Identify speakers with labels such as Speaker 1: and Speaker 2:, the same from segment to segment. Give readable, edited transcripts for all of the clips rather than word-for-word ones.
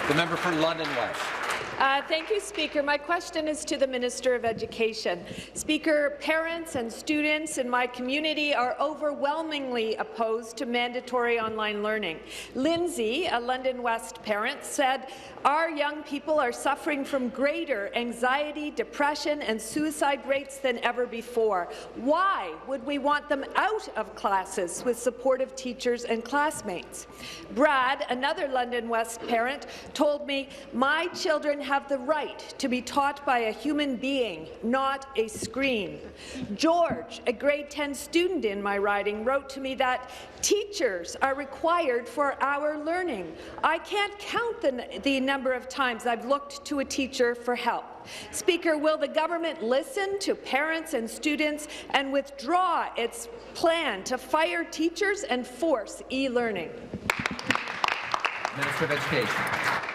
Speaker 1: The member for London West.
Speaker 2: Thank you, Speaker. My question is to the Minister of Education. Speaker, parents and students in my community are overwhelmingly opposed to mandatory online learning. Lindsay, a London West parent, said, "Our young people are suffering from greater anxiety, depression and suicide rates than ever before. Why would we want them out of classes with supportive teachers and classmates?" Brad, another London West parent, told me, "My children have the right to be taught by a human being, not a screen." George, a grade 10 student in my riding, wrote to me that teachers are required for our learning. "I can't count the number of times I've looked to a teacher for help." Speaker, will the government listen to parents and students and withdraw its plan to fire teachers and force e-learning?
Speaker 1: Minister of Education.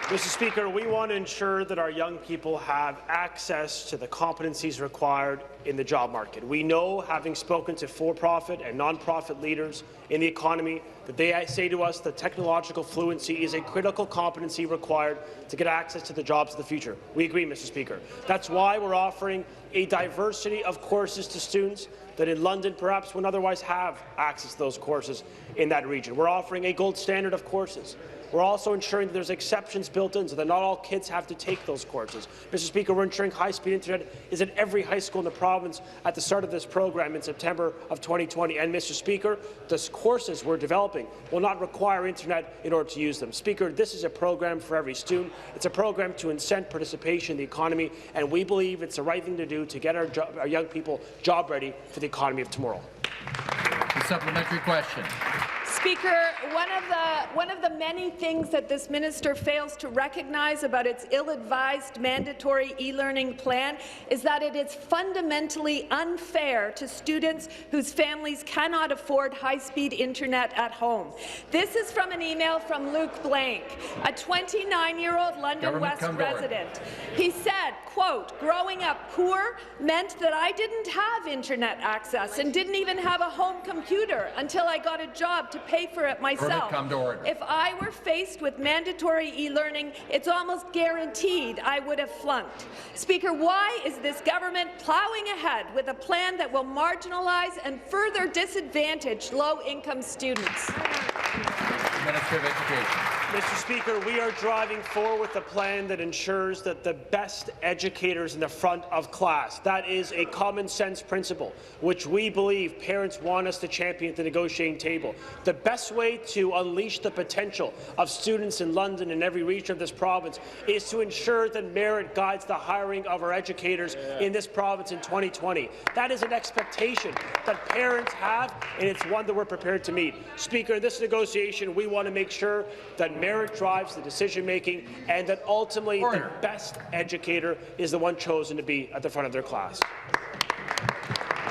Speaker 3: Mr. Speaker, we want to ensure that our young people have access to the competencies required in the job market. We know, having spoken to for-profit and non-profit leaders in the economy, that they say to us that technological fluency is a critical competency required to get access to the jobs of the future. We agree, Mr. Speaker. That's why we're offering a diversity of courses to students that in London perhaps wouldn't otherwise have access to those courses in that region. We're offering a gold standard of courses. We're also ensuring that there's exceptions built in so that not all kids have to take those courses. Mr. Speaker, we're ensuring high-speed internet is at every high school in the province at the start of this program in September of 2020. And, Mr. Speaker, the courses we're developing will not require internet in order to use them. Speaker, this is a program for every student. It's a program to incent participation in the economy, and we believe it's the right thing to do to get our young people job-ready for the economy of tomorrow.
Speaker 1: The supplementary question.
Speaker 2: Speaker, one of the many things that this minister fails to recognize about its ill-advised mandatory e-learning plan is that it is fundamentally unfair to students whose families cannot afford high-speed internet at home. This is from an email from Luke Blank, a 29-year-old London West resident. He said, quote, "Growing up poor meant that I didn't have internet access and didn't even have a home computer until I got a job to pay for it myself. If I were faced with mandatory e-learning, it's almost guaranteed I would have flunked." Speaker, why is this government plowing ahead with a plan that will marginalize and further disadvantage low-income students?
Speaker 1: Minister of Education.
Speaker 3: Mr. Speaker, we are driving forward with a plan that ensures that the best educators in the front of class. That is a common-sense principle, which we believe parents want us to champion at the negotiating table. The best way to unleash the potential of students in London and every region of this province is to ensure that merit guides the hiring of our educators in this province in 2020. That is an expectation that parents have, and it's one that we're prepared to meet. Speaker, in this negotiation, we want to make sure that merit drives the decision-making and that ultimately the best educator is the one chosen to be at the front of their class.